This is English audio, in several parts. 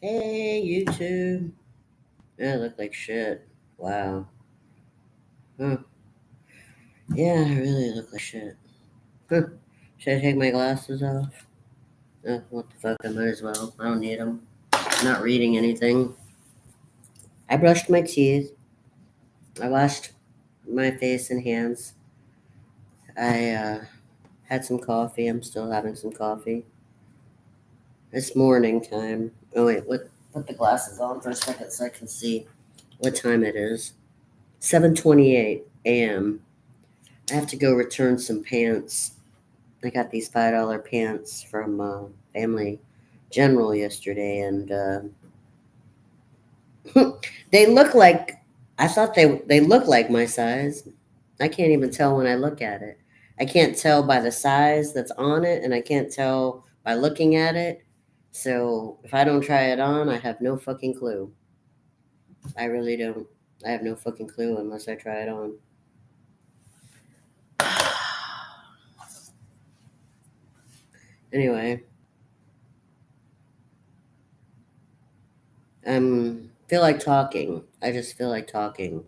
Hey, YouTube. I look like shit. Wow. Huh. Yeah, I really look like shit. Huh. Should I take my glasses off? What the fuck? I might as well. I don't need them. I'm not reading anything. I brushed my teeth. I washed my face and hands. I had some coffee. I'm still having some coffee. It's morning time. Oh, wait. Put the glasses on for a second so I can see what time it is. 7:28 a.m. I have to go return some pants. I got these $5 pants from Family General yesterday, and they look like I thought they look like my size. I can't even tell when I look at it. I can't tell by the size that's on it, and I can't tell by looking at it. So if I don't try it on, I have no fucking clue. I really don't. I have no fucking clue unless I try it on. Anyway, feel like talking. I just feel like talking.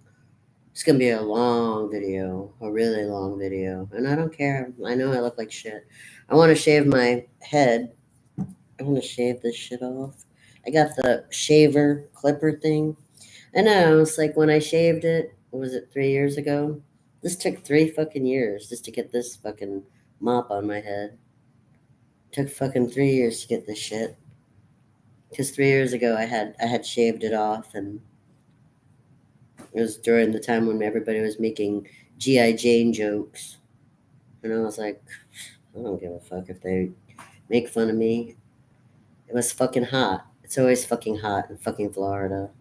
It's gonna be a long video, a really long video, and I don't care. I know I look like shit. I want to shave my head. I want to shave this shit off. I got the shaver clipper thing. I know. It's like when I shaved it. What was it 3 years ago? This took 3 fucking years just to get this fucking mop on my head. Took fucking 3 years to get this shit. Because 3 years ago I had shaved it off, and it was during the time when everybody was making GI Jane jokes. And I was like, I don't give a fuck if they make fun of me. It was fucking hot. It's always fucking hot in fucking Florida.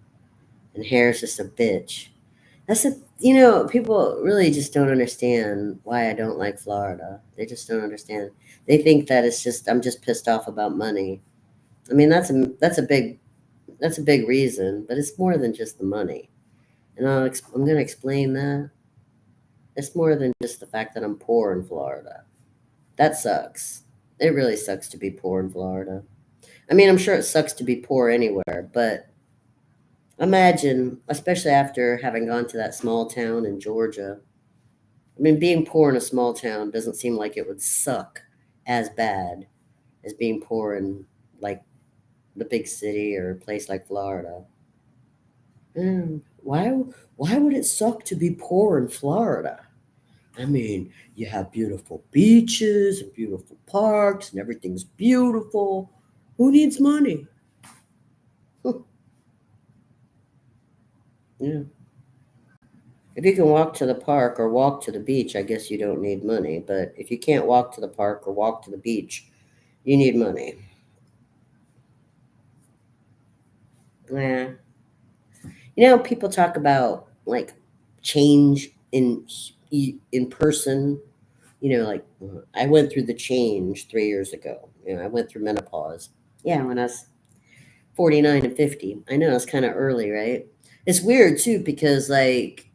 And hair's just a bitch. People really just don't understand why I don't like Florida. They just don't understand. They think that I'm just pissed off about money. I mean, that's a big reason, but it's more than just the money. And I'm going to explain that. It's more than just the fact that I'm poor in Florida. That sucks. It really sucks to be poor in Florida. I mean, I'm sure it sucks to be poor anywhere, but imagine, especially after having gone to that small town in Georgia. I mean, being poor in a small town doesn't seem like it would suck as bad as being poor in, like, the big city or a place like Florida. Why would it suck to be poor in Florida? I mean, you have beautiful beaches and beautiful parks and everything's beautiful. Who needs money? Yeah. If you can walk to the park or walk to the beach, I guess you don't need money. But if you can't walk to the park or walk to the beach, you need money. Yeah. People talk about like change in person. Like I went through the change 3 years ago. I went through menopause. Yeah, when I was 49 and 50. I know it's kind of early, right? It's weird too because like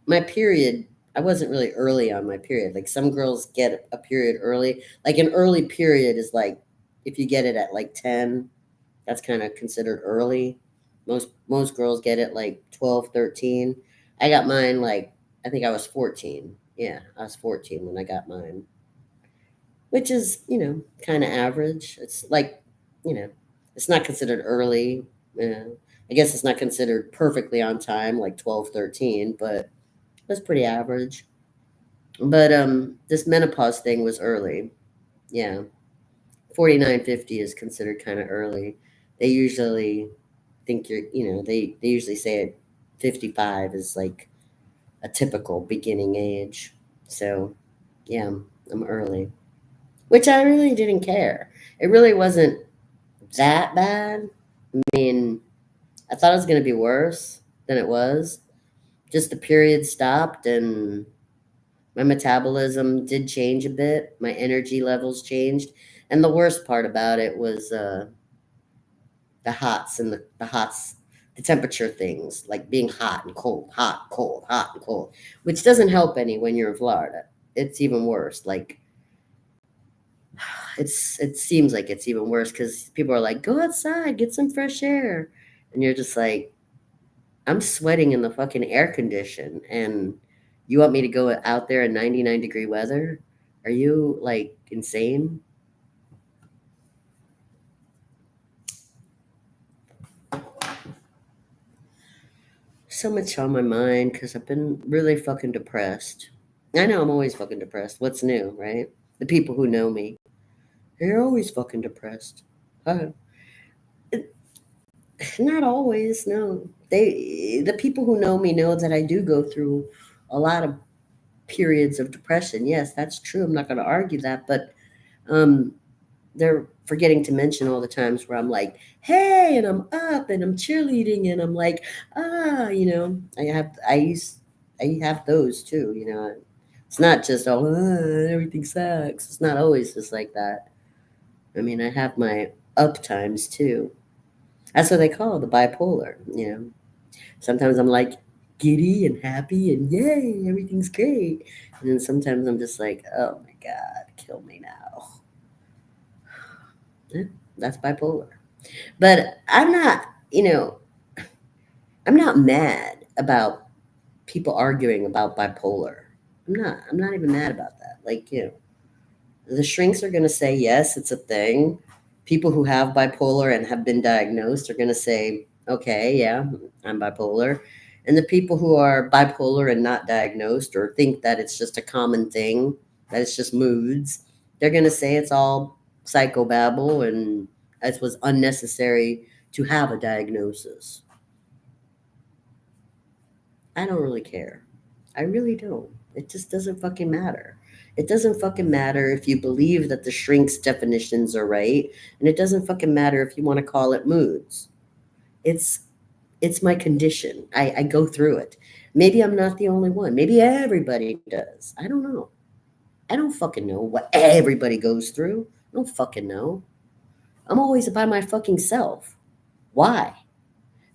my period, I wasn't really early on my period. Like some girls get a period early. Like an early period is like if you get it at like 10, that's kind of considered early. Most girls get it like 12, 13. I got mine like I think I was 14. Yeah, I was 14 when I got mine, which is, kind of average. It's like, you know, it's not considered early. I guess it's not considered perfectly on time, like 12, 13, but that's pretty average. But this menopause thing was early. Yeah. 49, 50 is considered kind of early. They usually think they usually say at 55 is like a typical beginning age. So, yeah, I'm early, which I really didn't care. It really wasn't that bad. I mean, I thought it was going to be worse than it was. Just the period stopped and my metabolism did change a bit. My energy levels changed. And the worst part about it was the hots and the temperature things, like being hot and cold, hot and cold, which doesn't help any when you're in Florida. It's even worse. Like it seems like it's even worse because people are like, go outside, get some fresh air. And you're just like, I'm sweating in the fucking air condition and you want me to go out there in 99-degree weather? Are you like insane? So much on my mind because I've been really fucking depressed. I know I'm always fucking depressed. What's new, right? The people who know me, they're always fucking depressed. Uh, Not always, no. The people who know me know that I do go through a lot of periods of depression. Yes, that's true. I'm not going to argue that, but um, they're forgetting to mention all the times where I'm like, hey, and I'm up and I'm cheerleading and I'm like, I have those too, It's not just everything sucks. It's not always just like that. I mean, I have my up times too. That's what they call the bipolar. Sometimes I'm like giddy and happy and yay, everything's great. And then sometimes I'm just like, oh my God, kill me now. Yeah, that's bipolar. But I'm not mad about people arguing about bipolar. I'm not even mad about that. Like, the shrinks are going to say, yes, it's a thing. People who have bipolar and have been diagnosed are going to say, okay, yeah, I'm bipolar. And the people who are bipolar and not diagnosed or think that it's just a common thing, that it's just moods, they're going to say it's all psychobabble and it was unnecessary to have a diagnosis. I don't really care. I really don't. It just doesn't fucking matter. It doesn't fucking matter if you believe that the shrinks definitions are right, and it doesn't fucking matter if you want to call it moods. It's it's my condition. I go through it. Maybe I'm not the only one. Maybe everybody does. I don't know. I don't fucking know what everybody goes through. I don't fucking know. I'm always by my fucking self. Why?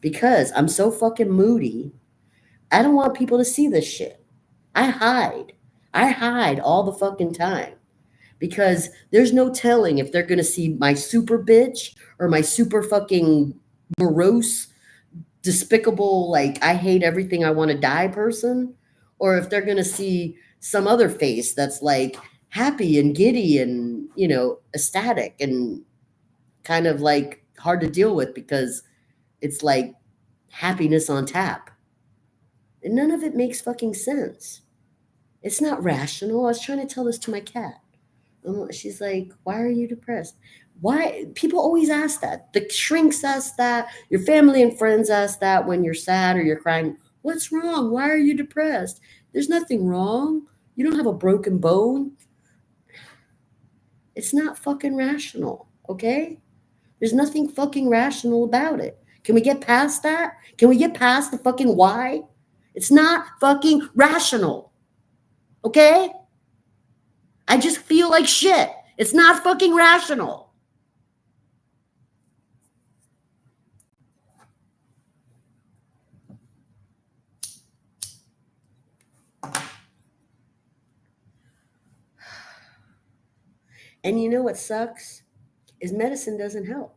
Because I'm so fucking moody. I don't want people to see this shit. I hide. I hide all the fucking time because there's no telling if they're going to see my super bitch or my super fucking morose, despicable, like I hate everything, I want to die person, or if they're going to see some other face that's like happy and giddy and, ecstatic and kind of like hard to deal with because it's like happiness on tap. And none of it makes fucking sense. It's not rational. I was trying to tell this to my cat. She's like, why are you depressed? Why? People always ask that. The shrinks ask that. Your family and friends ask that when you're sad or you're crying. What's wrong? Why are you depressed? There's nothing wrong. You don't have a broken bone. It's not fucking rational, okay? There's nothing fucking rational about it. Can we get past that? Can we get past the fucking why? It's not fucking rational, okay? I just feel like shit. It's not fucking rational. And you know what sucks? Is medicine doesn't help.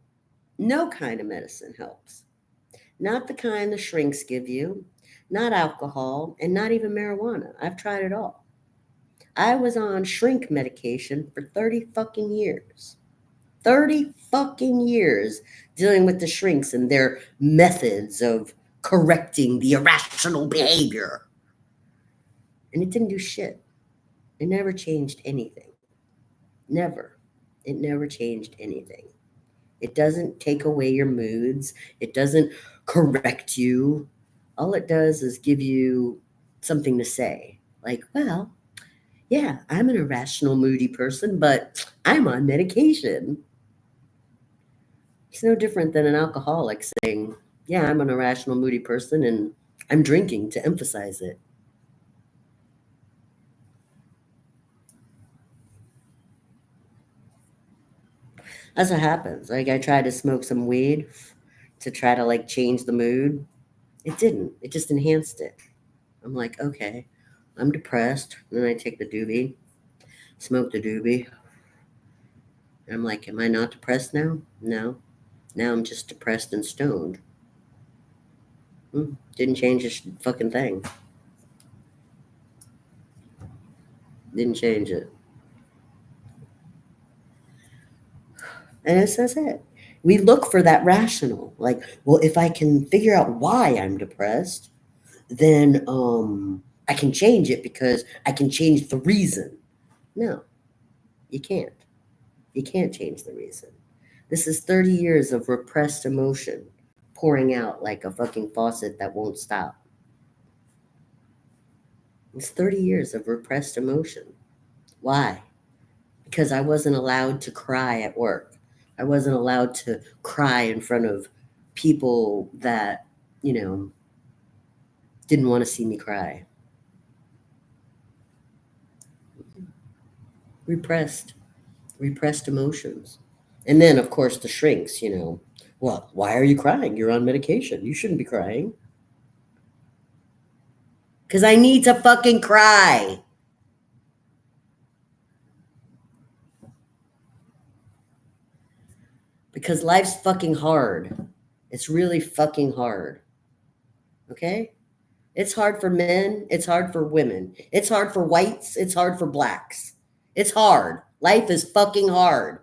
No kind of medicine helps. Not the kind the shrinks give you, not alcohol, and not even marijuana. I've tried it all. I was on shrink medication for 30 fucking years. 30 fucking years dealing with the shrinks and their methods of correcting the irrational behavior. And it didn't do shit. It never changed anything. Never. It never changed anything. It doesn't take away your moods. It doesn't correct you. All it does is give you something to say. Like, well, yeah, I'm an irrational, moody person, but I'm on medication. It's no different than an alcoholic saying, yeah, I'm an irrational, moody person and I'm drinking to emphasize it. That's what happens. Like, I tried to smoke some weed to try to like change the mood. It didn't. It just enhanced it. I'm like, okay, I'm depressed. Then I take the doobie, smoke the doobie. And I'm like, am I not depressed now? No. Now I'm just depressed and stoned. Didn't change a fucking thing. Didn't change it. And that's it. We look for that rational. Like, well, if I can figure out why I'm depressed, then I can change it because I can change the reason. No, you can't. You can't change the reason. This is 30 years of repressed emotion pouring out like a fucking faucet that won't stop. It's 30 years of repressed emotion. Why? Because I wasn't allowed to cry at work. I wasn't allowed to cry in front of people that, didn't want to see me cry. Repressed, repressed emotions. And then, of course, the shrinks. Well, why are you crying? You're on medication. You shouldn't be crying. Because I need to fucking cry. Because life's fucking hard. It's really fucking hard. Okay? It's hard for men. It's hard for women. It's hard for whites. It's hard for blacks. It's hard. Life is fucking hard.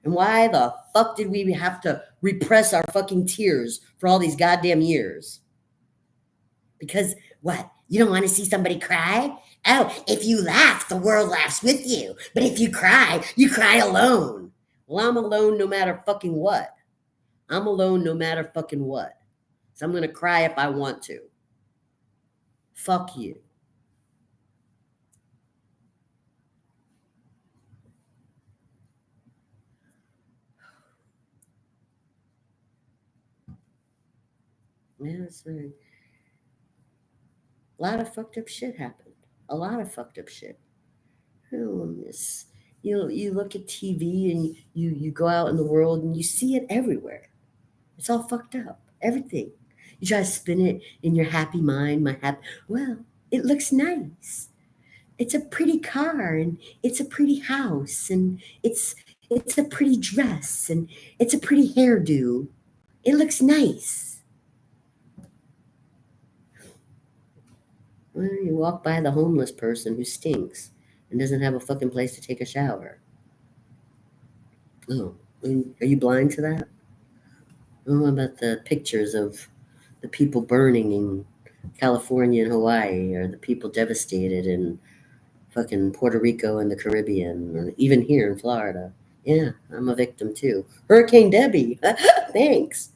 And why the fuck did we have to repress our fucking tears for all these goddamn years? Because what? You don't want to see somebody cry? Oh, if you laugh, the world laughs with you. But if you cry alone. Well, I'm alone no matter fucking what. I'm alone no matter fucking what. So I'm going to cry if I want to. Fuck you. Yeah, that's right. A lot of fucked up shit happened. A lot of fucked up shit. Oh, you look at TV and you go out in the world and you see it everywhere. It's all fucked up. Everything. You try to spin it in your happy mind. Well, it looks nice. It's a pretty car and it's a pretty house and it's a pretty dress and it's a pretty hairdo. It looks nice. Well, you walk by the homeless person who stinks and doesn't have a fucking place to take a shower. Oh, are you blind to that? Oh, what about the pictures of the people burning in California and Hawaii, or the people devastated in fucking Puerto Rico and the Caribbean, or even here in Florida? Yeah, I'm a victim too. Hurricane Debbie. Thanks.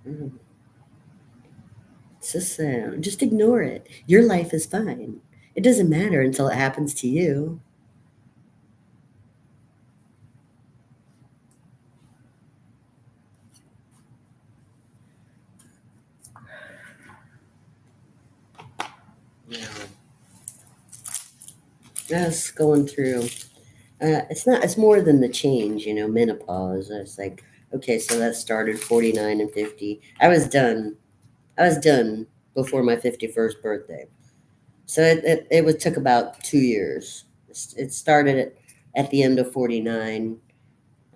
Mm. It's just ignore it. Your life is fine. It doesn't matter until it happens to you. Yeah. That's going through. It's more than the change, menopause. It's like, okay, so that started 49 and 50. I was done before my 51st birthday. So it took about 2 years. It started at the end of 49.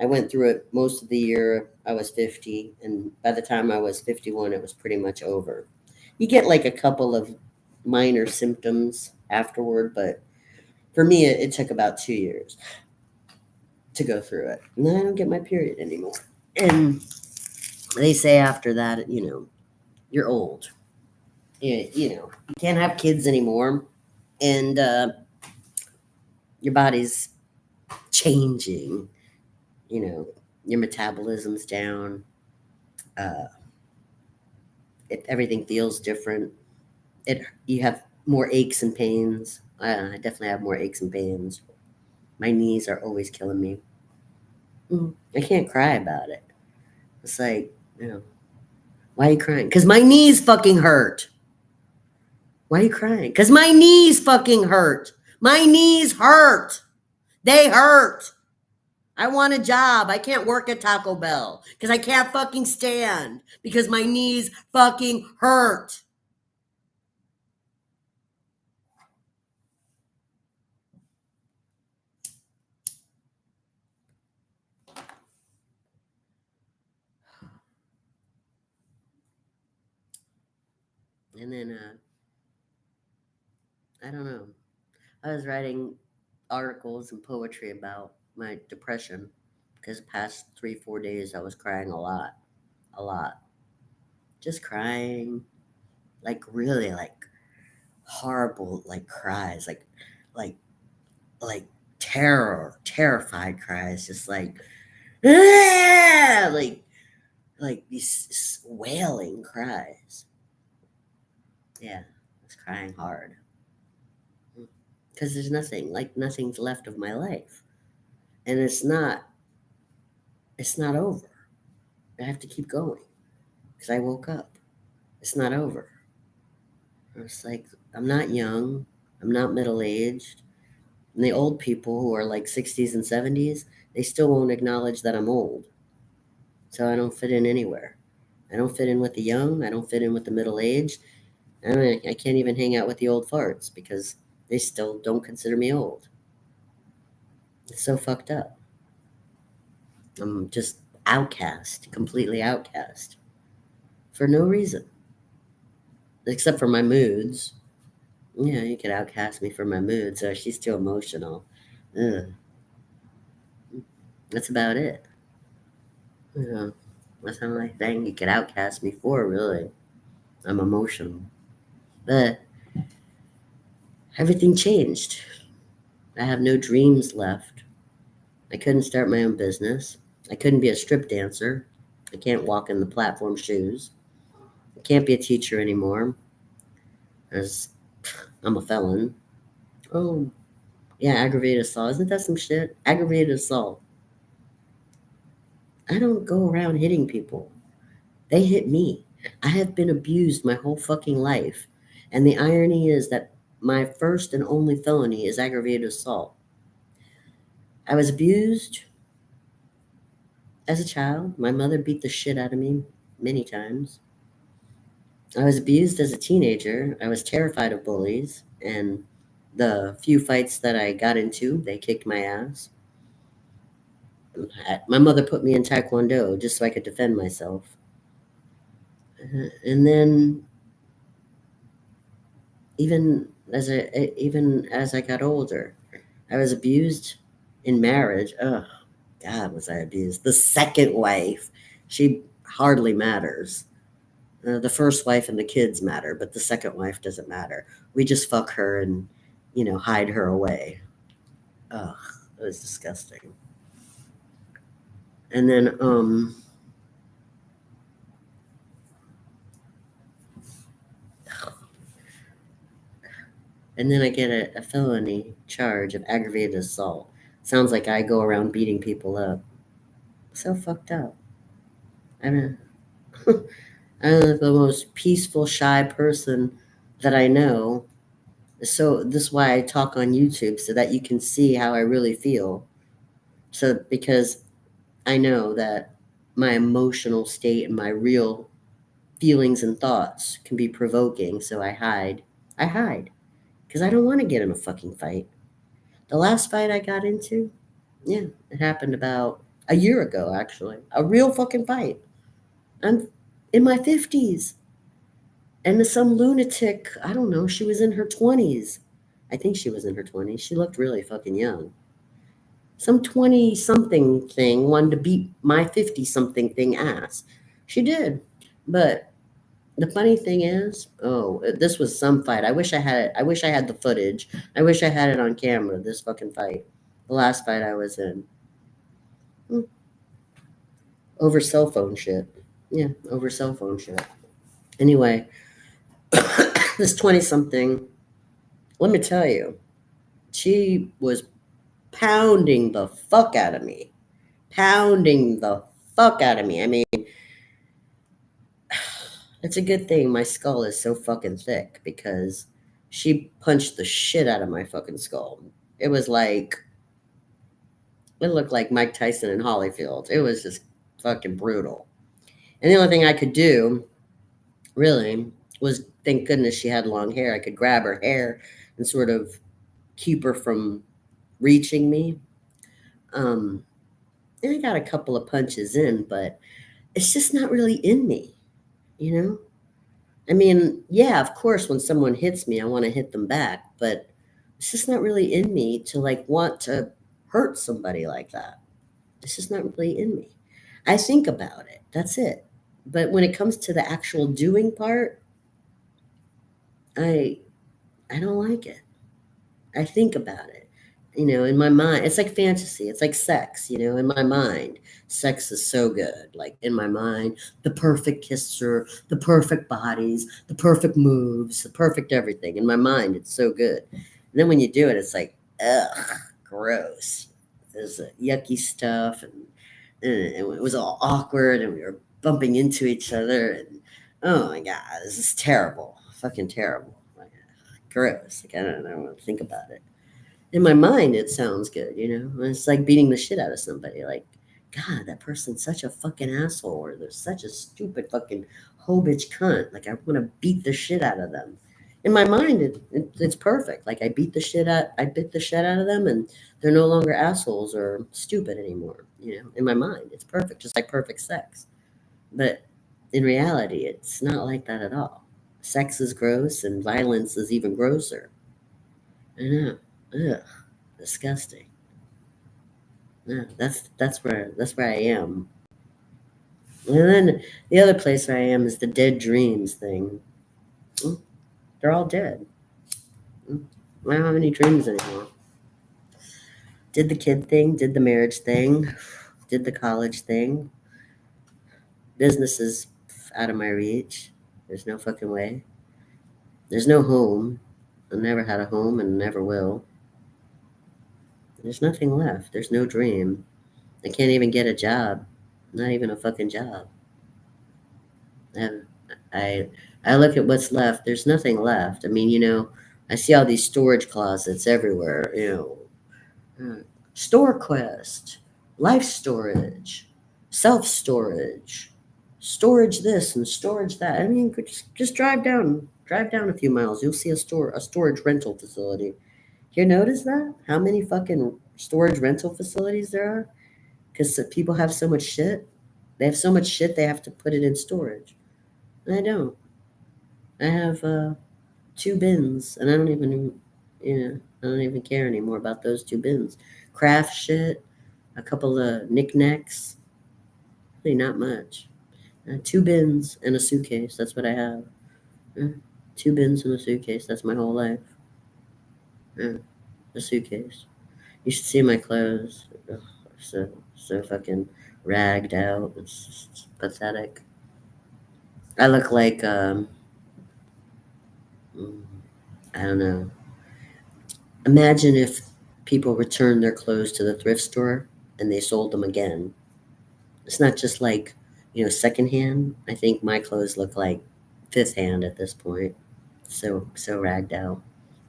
I went through it most of the year. I was 50. And by the time I was 51, it was pretty much over. You get like a couple of minor symptoms afterward, but for me, it took about 2 years to go through it. And then I don't get my period anymore. And they say after that, you're old. You can't have kids anymore. And your body's changing. You know, your metabolism's down. Uh, everything feels different. You have more aches and pains. I definitely have more aches and pains. My knees are always killing me. I can't cry about it. It's like, why are you crying? Because my knees fucking hurt. Why are you crying? Because my knees fucking hurt. My knees hurt. They hurt. I want a job. I can't work at Taco Bell because I can't fucking stand because my knees fucking hurt. And then, I don't know. I was writing articles and poetry about my depression because the past 3, 4 days I was crying a lot, just crying, like really like horrible like cries, like like terrified cries, just like "Ah!" like these wailing cries. Yeah, I was crying hard because there's nothing's left of my life, and it's not over. I have to keep going because I woke up. It's not over. It's like I'm not young. I'm not middle aged. And the old people who are like 60s and 70s, they still won't acknowledge that I'm old. So I don't fit in anywhere. I don't fit in with the young. I don't fit in with the middle aged. I can't even hang out with the old farts because they still don't consider me old. It's so fucked up. I'm just outcast, completely outcast for no reason except for my moods. Yeah, you could outcast me for my moods. So she's too emotional. Ugh, that's about it. Yeah, that's the only thing you could outcast me for, really. I'm emotional. But everything changed. I have no dreams left. I couldn't start my own business. I couldn't be a strip dancer. I can't walk in the platform shoes. I can't be a teacher anymore as I'm a felon. Oh, yeah, aggravated assault. Isn't that some shit? Aggravated assault. I don't go around hitting people. They hit me. I have been abused my whole fucking life. And the irony is that my first and only felony is aggravated assault. I was abused as a child. My mother beat the shit out of me many times. I was abused as a teenager. I was terrified of bullies. And the few fights that I got into, they kicked my ass. My mother put me in Taekwondo just so I could defend myself. And then even as I got older, I was abused in marriage. Oh, God, was I abused? The second wife, she hardly matters. The first wife and the kids matter, but the second wife doesn't matter. We just fuck her and, hide her away. Ugh, it was disgusting. And then, I get a felony charge of aggravated assault. Sounds like I go around beating people up. So fucked up. I'm I'm the most peaceful, shy person that I know. So this is why I talk on YouTube so that you can see how I really feel. So because I know that my emotional state and my real feelings and thoughts can be provoking, so I hide. I hide because I don't want to get in a fucking fight. The last fight I got into, yeah, it happened about a year ago, actually. A real fucking fight. I'm in my 50s. And some lunatic, I don't know, she was in her 20s. I think she was in her 20s. She looked really fucking young. Some 20 something thing wanted to beat my 50 something thing ass. She did. But the funny thing is, this was some fight. I wish I had the footage. I wish I had it on camera, this fucking fight. The last fight I was in. Hmm, over cell phone shit. Yeah, over cell phone shit. Anyway, this 20 something, let me tell you, she was pounding the fuck out of me. Pounding the fuck out of me. I mean, it's a good thing my skull is so fucking thick because she punched the shit out of my fucking skull. It was like, it looked like Mike Tyson and Holyfield. It was just fucking brutal. And the only thing I could do, really, was thank goodness she had long hair. I could grab her hair and sort of keep her from reaching me. Um, and I got a couple of punches in, but it's just not really in me, you know? I mean, yeah, of course, when someone hits me, I want to hit them back, but it's just not really in me to like want to hurt somebody like that. It's just not really in me. I think about it. That's it. But when it comes to the actual doing part, I I don't like it. I think about it. In my mind, it's like fantasy. It's like sex, in my mind. Sex is so good. Like in my mind, the perfect kisser, the perfect bodies, the perfect moves, the perfect everything. In my mind, it's so good. And then when you do it, it's like, ugh, gross. There's yucky stuff, and it was all awkward, and we were bumping into each other. And oh my God, this is terrible. Fucking terrible. Like, gross. Like, I don't know what to think about it. In my mind, it sounds good, It's like beating the shit out of somebody. Like, God, that person's such a fucking asshole, or they're such a stupid fucking hoe bitch cunt. Like, I want to beat the shit out of them. In my mind, it's perfect. Like, I bit the shit out of them, and they're no longer assholes or stupid anymore. In my mind, it's perfect, just like perfect sex. But in reality, it's not like that at all. Sex is gross, and violence is even grosser. I know. Ugh, disgusting. Yeah, that's where I am. And then the other place where I am is the dead dreams thing. Mm, they're all dead. I don't have any dreams anymore. Did the kid thing, did the marriage thing, did the college thing. Business is out of my reach. There's no fucking way. There's no home. I never had a home and never will. There's nothing left. There's no dream. I can't even get a job. Not even a fucking job. And I I look at what's left. There's nothing left. I mean, I see all these storage closets everywhere. Store Quest, Life Storage, Self Storage, Storage this and Storage that. I mean, just drive down a few miles. You'll see a storage rental facility. You notice that? How many fucking storage rental facilities there are? Because people have so much shit. They have so much shit they have to put it in storage. I don't. I have two bins, and I don't even care anymore about those two bins. Craft shit, a couple of knickknacks, really not much. Two bins and a suitcase. That's what I have. Uh, two bins and a suitcase. That's my whole life. Uh, a suitcase. You should see my clothes. Ugh, so fucking ragged out. It's pathetic. I look like mm, I don't know. Imagine if people returned their clothes to the thrift store and they sold them again. It's not just like, secondhand. I think my clothes look like fifth hand at this point. So ragged out.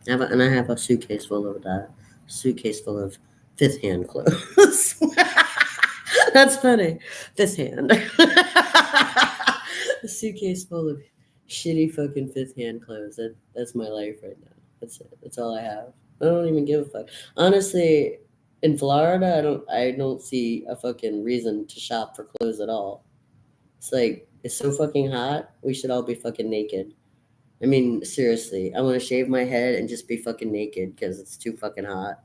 And I have a suitcase full of that. Suitcase full of fifth hand clothes. That's funny. Fifth hand. A suitcase full of shitty fucking fifth hand clothes. That's my life right now. That's it. That's all I have. I don't even give a fuck. Honestly, in Florida, I don't see a fucking reason to shop for clothes at all. It's like it's so fucking hot. We should all be fucking naked. I mean, seriously, I want to shave my head and just be fucking naked because it's too fucking hot.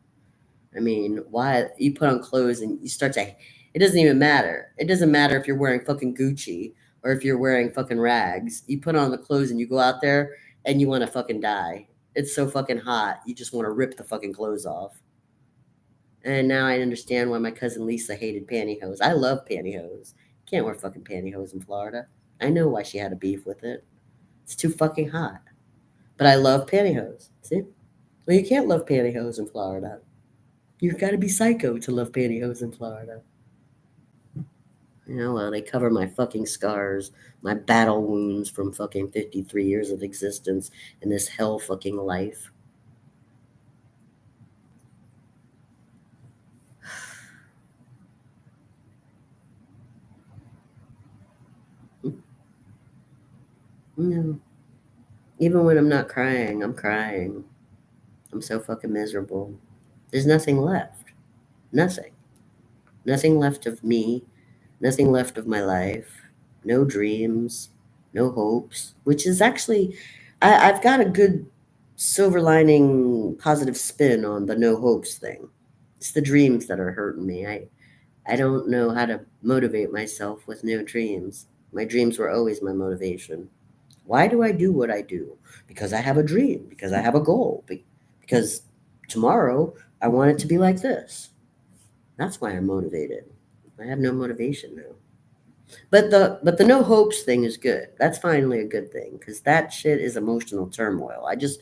I mean, why you put on clothes and you start to it doesn't even matter. It doesn't matter if you're wearing fucking Gucci or if you're wearing fucking rags. You put on the clothes and you go out there and you want to fucking die. It's so fucking hot. You just want to rip the fucking clothes off. And now I understand why my cousin Lisa hated pantyhose. I love pantyhose. Can't wear fucking pantyhose in Florida. I know why she had a beef with it. It's too fucking hot. But I love pantyhose. See? Well, you can't love pantyhose in Florida. You've got to be psycho to love pantyhose in Florida. Well, they cover my fucking scars, my battle wounds from fucking 53 years of existence in this hell fucking life. No. Even when I'm not crying, I'm crying. I'm so fucking miserable. There's nothing left. Nothing. Nothing left of me. Nothing left of my life. No dreams. no hopes, which is actually, I've got a good silver lining, positive spin on the no hopes thing. It's the dreams that are hurting me. I don't know how to motivate myself with no dreams. My dreams were always my motivation. Why do I do what I do? Because I have a dream, because I have a goal, because tomorrow I want it to be like this. That's why I'm motivated. I have no motivation now. But the no hopes thing is good. That's finally a good thing because that shit is emotional turmoil. I just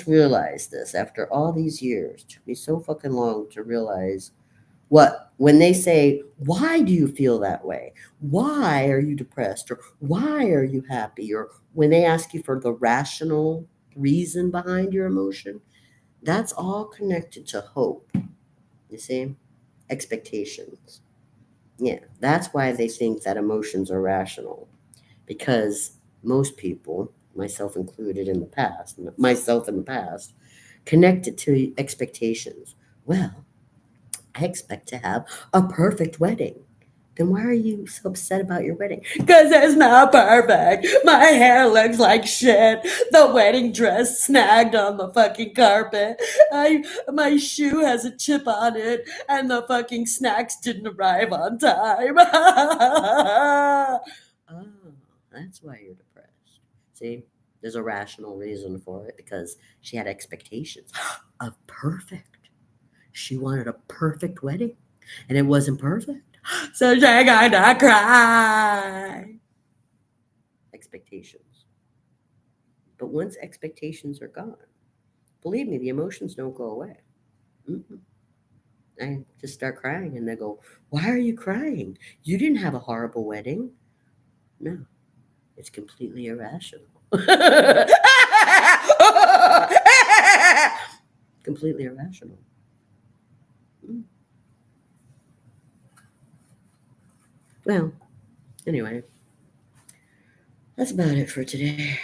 realized this after all these years. It took me so fucking long to realize what when they say, "Why do you feel that way? Why are you depressed?" or "Why are you happy?" or when they ask you for the rational reason behind your emotion, that's all connected to hope. You see? Expectations. Yeah, that's why they think that emotions are rational because most people, myself in the past, connect it to expectations. Well, I expect to have a perfect wedding. Then why are you so upset about your wedding? Because it's not perfect. My hair looks like shit. The wedding dress snagged on the fucking carpet. My shoe has a chip on it, and the fucking snacks didn't arrive on time. Oh, that's why you're depressed. See, there's a rational reason for it because she had expectations of perfect. She wanted a perfect wedding, and it wasn't perfect. So she gonna cry. Expectations. But once expectations are gone, believe me, the emotions don't go away. Mm-mm. I just start crying, and they go, "Why are you crying? You didn't have a horrible wedding." No, it's completely irrational. Completely irrational. Mm. Well, anyway, that's about it for today.